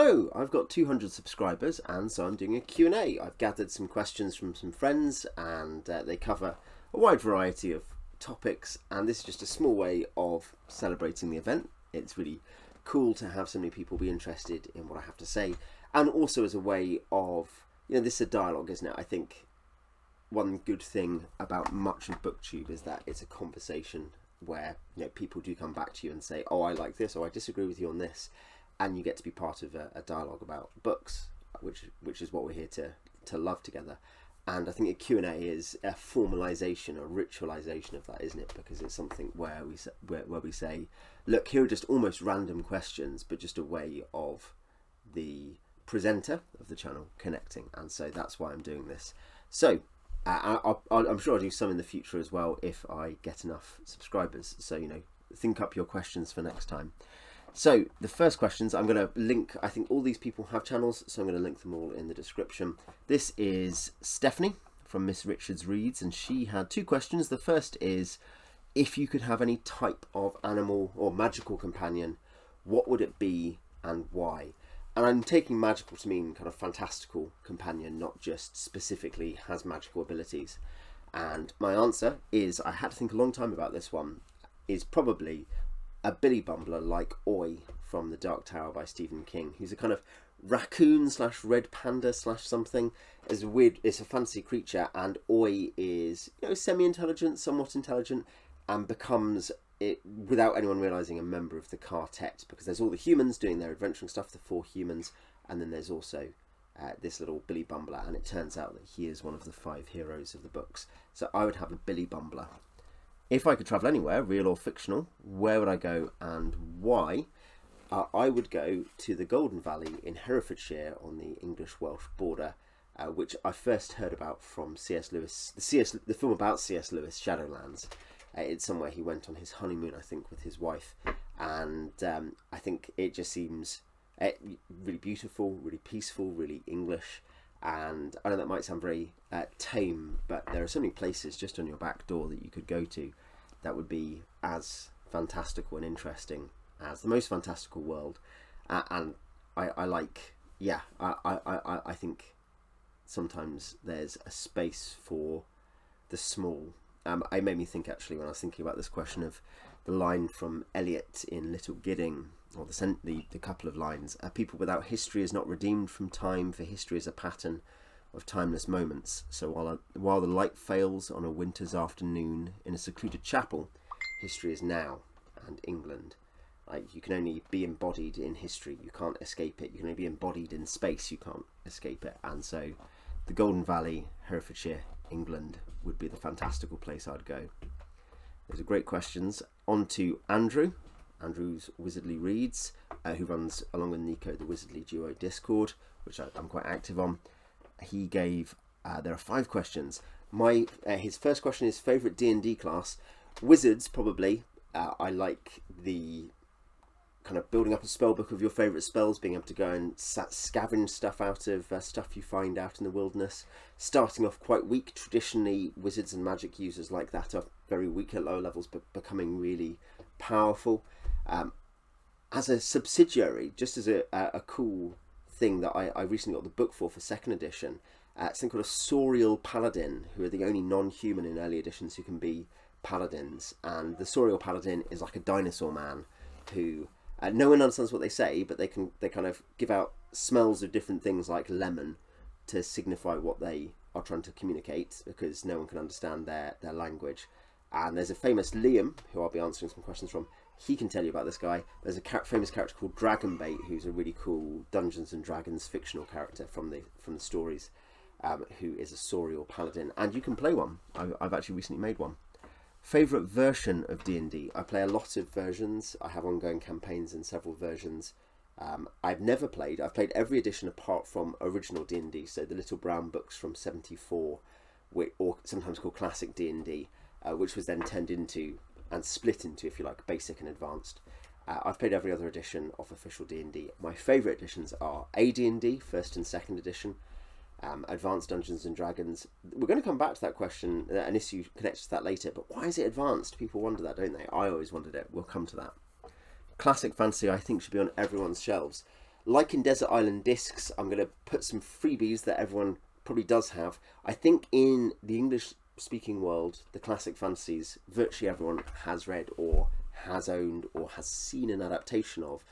Hello, I've got 200 subscribers and so I'm doing a Q&A. I've gathered some questions from some friends and they cover a wide variety of topics, and this is just a small way of celebrating the event. It's really cool to have so many people be interested in what I have to say, and also as a way of, this is a dialogue, isn't it? I think one good thing about much of BookTube is that it's a conversation where people do come back to you and say, oh, I like this, or I disagree with you on this, and you get to be part of a dialogue about books, which is what we're here to love together. And I think a Q&A is a formalization, a ritualization of that, isn't it? Because it's something where we say, look, here are just almost random questions, but just a way of the presenter of the channel connecting. And so that's why I'm doing this. So I'm sure I'll do some in the future as well if I get enough subscribers. So, think up your questions for next time. So the first questions, I'm going to link, I think all these people have channels, so I'm going to link them all in the description. This is Stephanie from Miss Richards Reads, and she had two questions. The first is, if you could have any type of animal or magical companion, what would it be and why? And I'm taking magical to mean kind of fantastical companion, not just specifically has magical abilities. And my answer is, I had to think a long time about this one, is probably a Billy Bumbler like Oi from The Dark Tower by Stephen King, who's a kind of raccoon / red panda / something. It's weird, it's a fantasy creature, and Oi is semi-intelligent, somewhat intelligent, and becomes, it without anyone realising, a member of the quartet, because there's all the humans doing their adventuring stuff, the 4 humans, and then there's also this little Billy Bumbler, and it turns out that he is one of the 5 heroes of the books. So I would have a Billy Bumbler. If I could travel anywhere, real or fictional, where would I go and why? I would go to the Golden Valley in Herefordshire on the English-Welsh border, which I first heard about from C.S. Lewis, the film about C.S. Lewis, Shadowlands. It's somewhere he went on his honeymoon, I think, with his wife, and I think it just seems really beautiful, really peaceful, really English. And I know that might sound very tame, but there are so many places just on your back door that you could go to that would be as fantastical and interesting as the most fantastical world. And I think sometimes there's a space for the small. It made me think, actually, when I was thinking about this question, of the line from Eliot in Little Gidding, or the couple of lines, people without history is not redeemed from time, for history is a pattern of timeless moments. So while the light fails on a winter's afternoon in a secluded chapel, history is now, and England. Like, you can only be embodied in history, you can't escape it. You can only be embodied in space, you can't escape it. And so the Golden Valley, Herefordshire, England would be the fantastical place I'd go. Those are great questions. On to Andrew. Andrew's Wizardly Reads, who runs, along with Nico, the Wizardly Duo Discord, which I'm quite active on. He gave, there are 5 questions. His first question is favourite D&D class. Wizards, probably. I like the kind of building up a spell book of your favourite spells, being able to go and scavenge stuff out of stuff you find out in the wilderness. Starting off quite weak. Traditionally, wizards and magic users like that are very weak at lower levels, but becoming really powerful. As a subsidiary, just as a cool thing that I recently got the book for 2nd edition, something called a Saurial Paladin, who are the only non-human in early editions who can be paladins. And the Saurial Paladin is like a dinosaur man who no one understands what they say, but they kind of give out smells of different things like lemon to signify what they are trying to communicate, because no one can understand their language. And there's a famous Liam, who I'll be answering some questions from. He can tell you about this guy. There's a famous character called Dragonbait, who's a really cool Dungeons and Dragons fictional character from the stories, who is a Saurial Paladin, and you can play one. I've actually recently made one. Favourite version of D&D? I play a lot of versions. I have ongoing campaigns in several versions. I've played every edition apart from original D&D, so the Little Brown books from 74, or sometimes called Classic D&D, which was then turned into and split into, if you like, basic and advanced. I've played every other edition of official D&D. My favourite editions are AD&D, 1st and 2nd edition, Advanced Dungeons and Dragons. We're going to come back to that question, an issue connected to that later, but why is it advanced? People wonder that, don't they? I always wondered it. We'll come to that. Classic fantasy, I think, should be on everyone's shelves. Like in Desert Island Discs, I'm going to put some freebies that everyone probably does have. I think in the English-speaking world, the classic fantasies, virtually everyone has read or has owned or has seen an adaptation of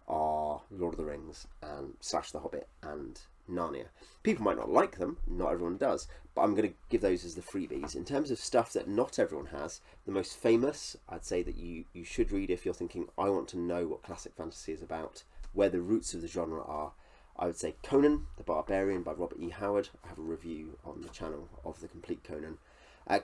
are Lord of the Rings and / The Hobbit and Narnia. People might not like them, not everyone does, but I'm going to give those as the freebies. In terms of stuff that not everyone has, the most famous, I'd say that you should read if you're thinking, I want to know what classic fantasy is about, where the roots of the genre are. I would say Conan the Barbarian by Robert E. Howard. I have a review on the channel of the complete Conan.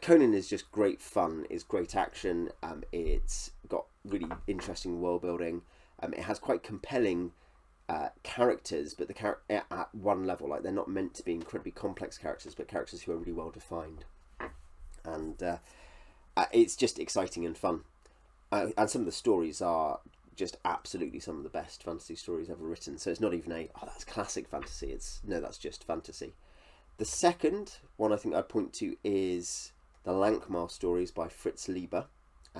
Conan is just great fun, it's great action, it's got really interesting world building, it has quite compelling characters, but at one level, like they're not meant to be incredibly complex characters, but characters who are really well defined, and it's just exciting and fun, and some of the stories are just absolutely some of the best fantasy stories ever written. So it's not even that's classic fantasy, that's just fantasy. The second one I think I'd point to is the Lankamar stories by Fritz Lieber.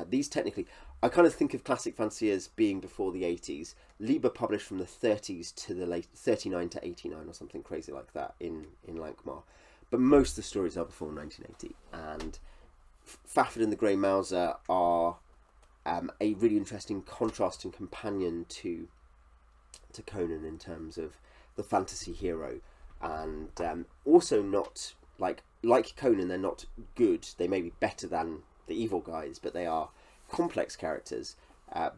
These technically, I kind of think of classic fantasy as being before the 80s. Lieber published from the 30s to the late 39 to 89 or something crazy like that in Lankamar. But most of the stories are before 1980. And Fafhrd and the Grey Mouser are a really interesting contrast and companion to Conan in terms of the fantasy hero. And also not, like Conan, they're not good. They may be better than the evil guys, but they are complex characters,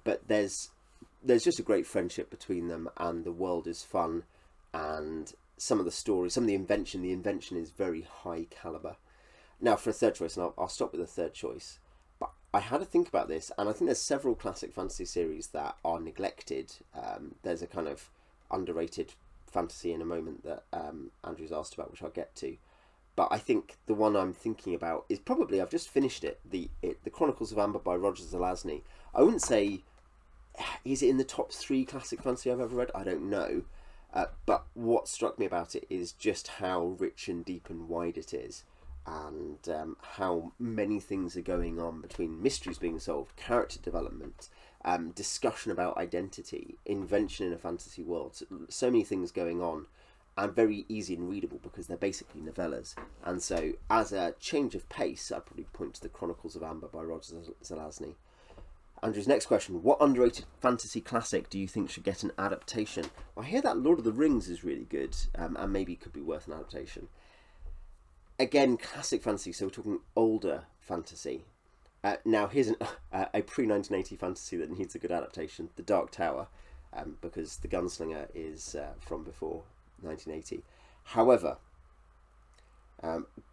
but there's just a great friendship between them, and the world is fun, and some of the stories, some of the invention is very high caliber. Now for a third choice, and I'll stop with the third choice, but I had to think about this, and I think there's several classic fantasy series that are neglected. There's a kind of underrated fantasy in a moment that Andrew's asked about, which I'll get to. But I think the one I'm thinking about is probably, I've just finished it, the Chronicles of Amber by Roger Zelazny. I wouldn't say, is it in the top 3 classic fantasy I've ever read? I don't know. But what struck me about it is just how rich and deep and wide it is. And how many things are going on between mysteries being solved, character development, discussion about identity, invention in a fantasy world. So many things going on. And very easy and readable because they're basically novellas. And so, as a change of pace, I'd probably point to the Chronicles of Amber by Roger Zelazny. Andrew's next question: what underrated fantasy classic do you think should get an adaptation? Well, I hear that Lord of the Rings is really good, and maybe could be worth an adaptation. Again, classic fantasy, so we're talking older fantasy. Now, here's a pre-1980 fantasy that needs a good adaptation: The Dark Tower, because the gunslinger is from before 1980. However,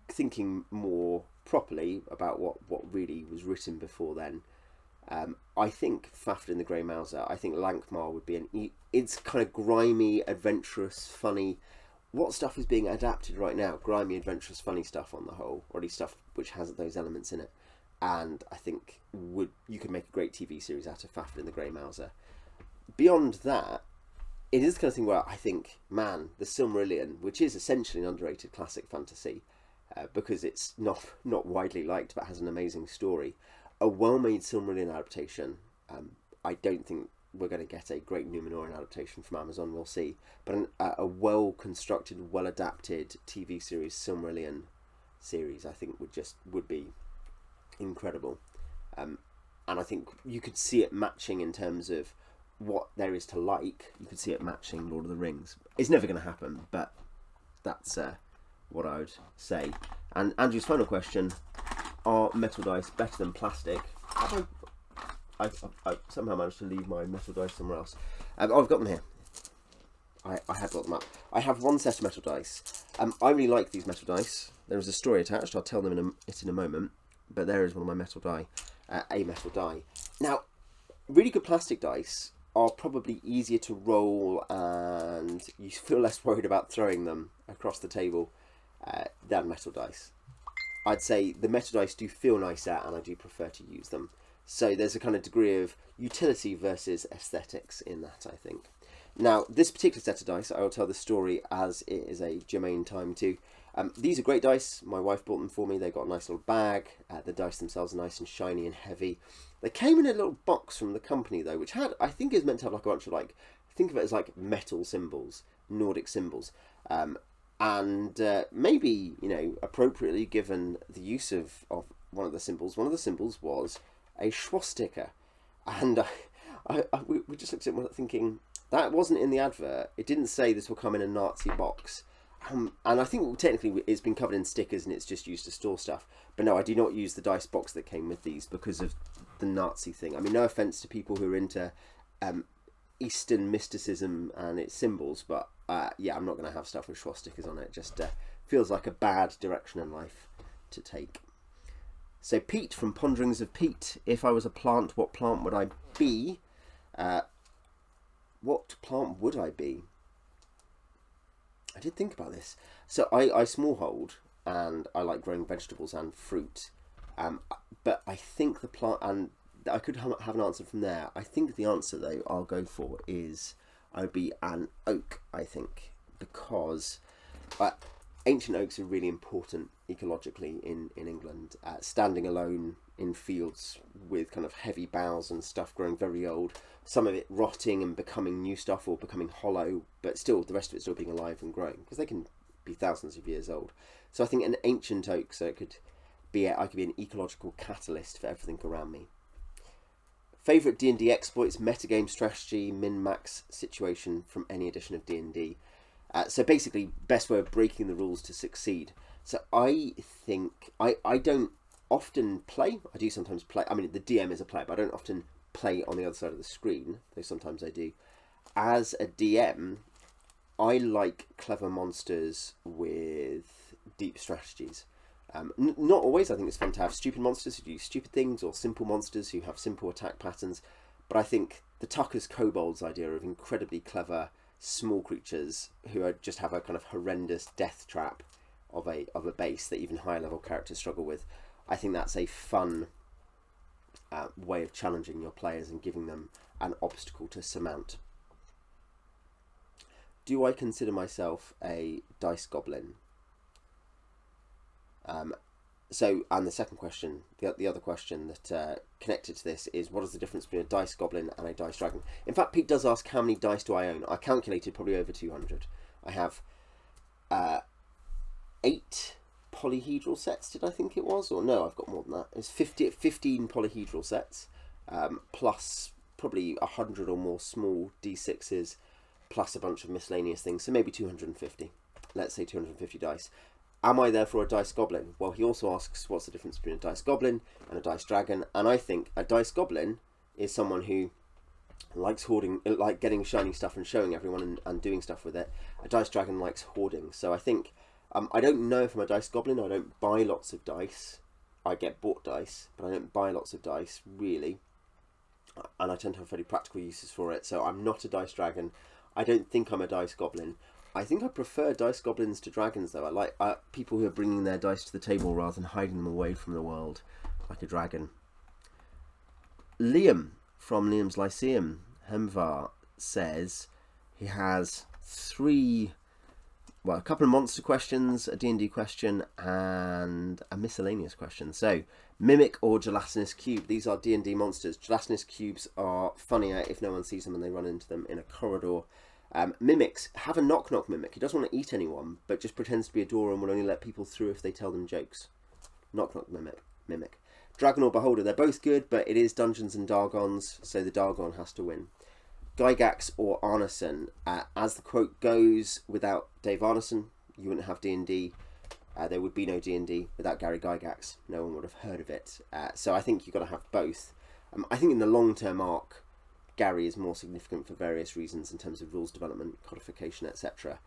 thinking more properly about what really was written before then, I think Fafhrd and the Grey Mouser, I think Lankamar would be it's kind of grimy, adventurous, funny. What stuff is being adapted right now? Grimy, adventurous, funny stuff on the whole, or at least stuff which has those elements in it. And I think you could make a great TV series out of Fafhrd and the Grey Mouser. Beyond that, it is the kind of thing where I think, man, the Silmarillion, which is essentially an underrated classic fantasy, because it's not widely liked but has an amazing story, a well-made Silmarillion adaptation. I don't think we're going to get a great Númenórean adaptation from Amazon, we'll see, but a well-constructed, well-adapted TV series, Silmarillion series, I think would be incredible. And I think you could see it matching in terms of what there is to like. You could see it matching Lord of the Rings. It's never going to happen, but that's what I would say. And Andrew's final question: are metal dice better than plastic? I somehow managed to leave my metal dice somewhere else. I've got them here. I have got them up. I have one set of metal dice. I really like these metal dice. There is a story attached. I'll tell them in a moment. But there is one of my metal die, a metal die. Now, really good plastic dice are probably easier to roll, and you feel less worried about throwing them across the table than metal dice. I'd say the metal dice do feel nicer, and I do prefer to use them. So there's a kind of degree of utility versus aesthetics in that, I think. Now, this particular set of dice, I will tell the story as it is a germane time too. These are great dice. My wife bought them for me. They got a nice little bag. The dice themselves are nice and shiny and heavy. They came in a little box from the company though, which had, I think, is meant to have like a bunch of like think of it as like metal symbols, Nordic symbols, and maybe, you know, appropriately given the use of one of the symbols. One of the symbols was a swastika, and we just looked at it thinking that wasn't in the advert. It didn't say this will come in a Nazi box. And I think technically it's been covered in stickers and it's just used to store stuff. But no, I do not use the dice box that came with these because of the Nazi thing. I mean, no offence to people who are into Eastern mysticism and its symbols, but yeah, I'm not going to have stuff with swastikas on it. Just feels like a bad direction in life to take. So Pete from Ponderings of Pete. If I was a plant, what plant would I be? What plant would I be? I did think about this. So I small hold and I like growing vegetables and fruit. But I think the plant, and I could have an answer from there. I think the answer though I'll go for is I would be an oak, I think, because ancient oaks are really important ecologically in England. Standing alone in fields with kind of heavy boughs and stuff growing very old, some of it rotting and becoming new stuff or becoming hollow, but still the rest of it still being alive and growing, because they can be thousands of years old. So I think an ancient oak, so I could be an ecological catalyst for everything around me. Favourite D&D exploits, metagame strategy, min-max situation from any edition of D&D. So basically, best way of breaking the rules to succeed. So I think, I don't often play. I do sometimes play. I mean, the DM is a player, but I don't often play on the other side of the screen, though sometimes I do. As a DM, I like clever monsters with deep strategies. Not always. I think it's fun to have stupid monsters who do stupid things, or simple monsters who have simple attack patterns. But I think the Tucker's Kobolds idea of incredibly clever small creatures who just have a kind of horrendous death trap of a base that even higher level characters struggle with. I think that's a fun way of challenging your players and giving them an obstacle to surmount. Do I consider myself a dice goblin? And the second question, the other question that connected to this is, what is the difference between a dice goblin and a dice dragon? In fact, Pete does ask, how many dice do I own? I calculated probably over 200. I have 8 polyhedral sets, did I think it was? Or no, I've got more than that. It's 15 polyhedral sets, plus probably 100 or more small d6s, plus a bunch of miscellaneous things, so maybe 250. Let's say 250 dice. Am I therefore a dice goblin? Well, he also asks, what's the difference between a dice goblin and a dice dragon? And I think a dice goblin is someone who likes hoarding, like getting shiny stuff and showing everyone and doing stuff with it. A dice dragon likes hoarding. So I think, I don't know if I'm a dice goblin. I don't buy lots of dice. I get bought dice, but I don't buy lots of dice, really. And I tend to have very practical uses for it. So I'm not a dice dragon. I don't think I'm a dice goblin. I think I prefer dice goblins to dragons, though. I like people who are bringing their dice to the table rather than hiding them away from the world, like a dragon. Liam from Liam's Lyceum, Hemvar, says he has a couple of monster questions, a D&D question, and a miscellaneous question. So, Mimic or Gelatinous Cube. These are D&D monsters. Gelatinous cubes are funnier if no one sees them and they run into them in a corridor. Mimics have a knock-knock mimic. He doesn't want to eat anyone, but just pretends to be a door and will only let people through if they tell them jokes. Knock-knock mimic. Dragon or Beholder, they're both good, but it is Dungeons and Dargons, so the Dargon has to win. Gygax or Arneson, as the quote goes, without Dave Arneson, you wouldn't have D&D. There would be no D&D without Gary Gygax. No one would have heard of it. So I think you've got to have both. I think in the long-term arc, Gary is more significant for various reasons in terms of rules development, codification, etc.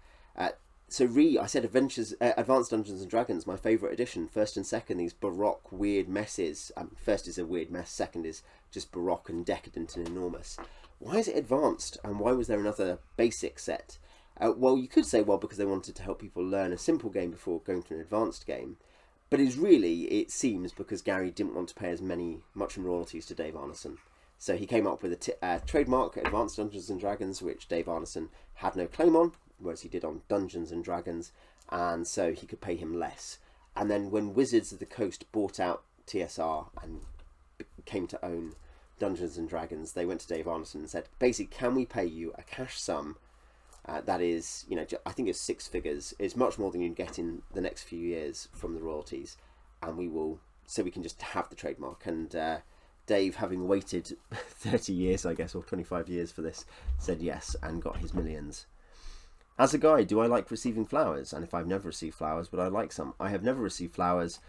So I said Advanced Dungeons and Dragons, my favourite edition. First and second, these baroque weird messes. First is a weird mess, second is just baroque and decadent and enormous. Why is it advanced, and why was there another basic set? Well, you could say, because they wanted to help people learn a simple game before going to an advanced game. But it seems because Gary didn't want to pay much in royalties to Dave Arneson. So he came up with a trademark, Advanced Dungeons and Dragons, which Dave Arneson had no claim on, whereas he did on Dungeons and Dragons, and so he could pay him less. And then when Wizards of the Coast bought out TSR and came to own Dungeons and Dragons, they went to Dave Arneson and said, basically, can we pay you a cash sum that is, you know, I think it's 6 figures. It's much more than you get in the next few years from the royalties, and we will, so we can just have the trademark. And Dave, having waited 30 years, I guess, or 25 years for this, said yes and got his millions. As a guy, do I like receiving flowers? And if I've never received flowers, would I like some? I have never received flowers,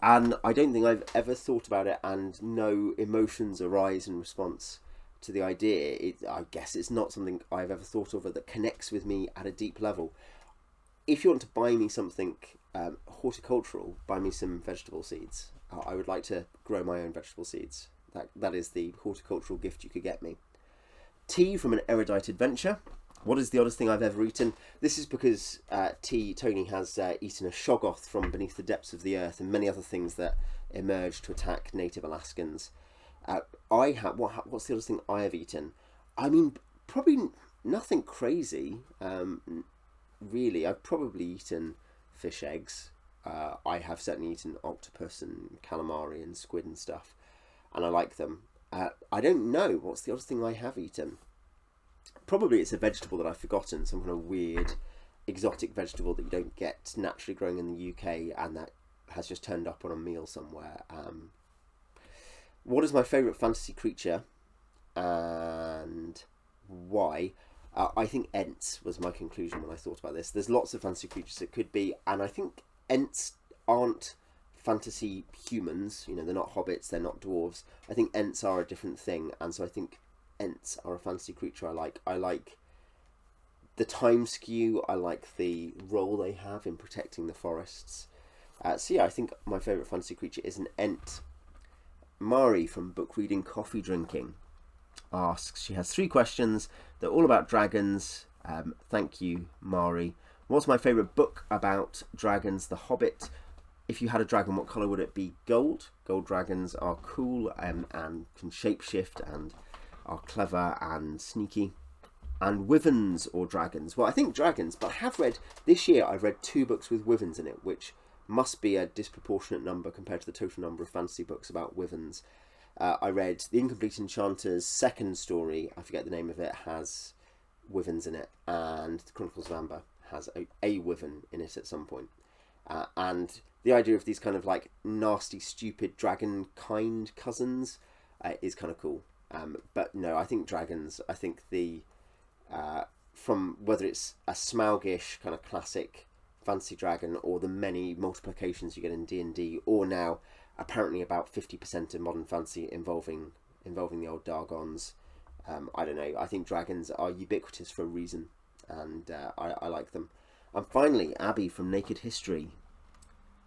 and I don't think I've ever thought about it, and no emotions arise in response to the idea. I guess it's not something I've ever thought of that connects with me at a deep level. If you want to buy me something horticultural, buy me some vegetable seeds. I would like to grow my own vegetable seeds. That is the horticultural gift you could get me. Tea from an erudite adventure. What is the oddest thing I've ever eaten? This is because Tony has eaten a shoggoth from beneath the depths of the earth and many other things that emerged to attack native Alaskans. What's the oddest thing I have eaten? I mean, probably nothing crazy, really. I've probably eaten fish eggs. I have certainly eaten octopus and calamari and squid and stuff, and I like them. I don't know what's the oddest thing I have eaten. Probably it's a vegetable that I've forgotten, some kind of weird exotic vegetable that you don't get naturally growing in the UK, and that has just turned up on a meal somewhere. What is my favourite fantasy creature and why? I think Ents was my conclusion when I thought about this. There's lots of fantasy creatures it could be, and I think Ents aren't fantasy humans. You know, they're not hobbits, they're not dwarves. I think Ents are a different thing, and so I think Ents are a fantasy creature I like. I like the time skew, I like the role they have in protecting the forests. So yeah, I think my favourite fantasy creature is an Ent. Mari from Book Reading Coffee Drinking asks, she has 3 questions. They're all about dragons. Thank you, Mari. What's my favourite book about dragons? The Hobbit. If you had a dragon, what colour would it be? Gold. Gold dragons are cool and can shapeshift and are clever and sneaky. And wyverns or dragons? Well, I think dragons, but I have read, this year I've read 2 books with wyverns in it, which must be a disproportionate number compared to the total number of fantasy books about wyverns. I read The Incomplete Enchanter's second story, I forget the name of it, has wyverns in it, and The Chronicles of Amber has a wyvern in it at some point. And the idea of these kind of like nasty, stupid dragon kind cousins is kind of cool. But no, I think dragons, I think the, from whether it's a Smaug-ish kind of classic fantasy dragon or the many multiplications you get in D&D, or now apparently about 50% of modern fantasy involving the old Dargons, I don't know, I think dragons are ubiquitous for a reason, and I like them. And finally, Abby from Naked History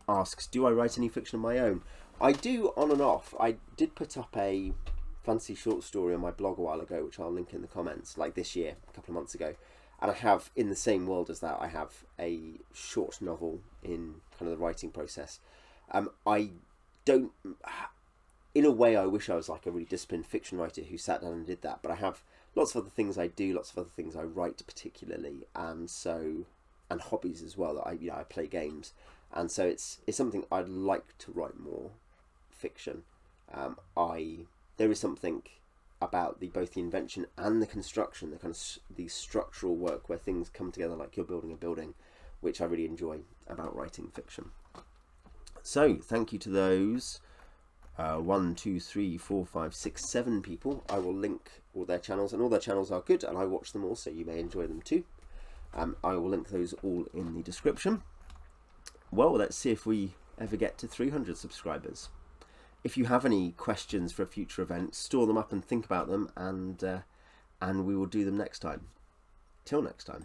asks, do I write any fiction of my own? I do, on and off. I did put up a fantasy short story on my blog a while ago, which I'll link in the comments, like this year, a couple of months ago. And I have, in the same world as that, I have a short novel in kind of the writing process. I don't, in a way, I wish I was like a really disciplined fiction writer who sat down and did that. But I have lots of other things I do, lots of other things I write particularly, and hobbies as well. That I play games, and so it's something I'd like to write more fiction. There is something about both the invention and the construction, the kind of the structural work where things come together like you're building a building, which I really enjoy about writing fiction. So thank you to those 1, 2, 3, 4, 5, 6, 7 people. I will link all their channels, and all their channels are good, and I watch them all, so you may enjoy them too. I will link those all in the description. Well, let's see if we ever get to 300 subscribers. If you have any questions for a future event, store them up and think about them, and we will do them next time. Till next time.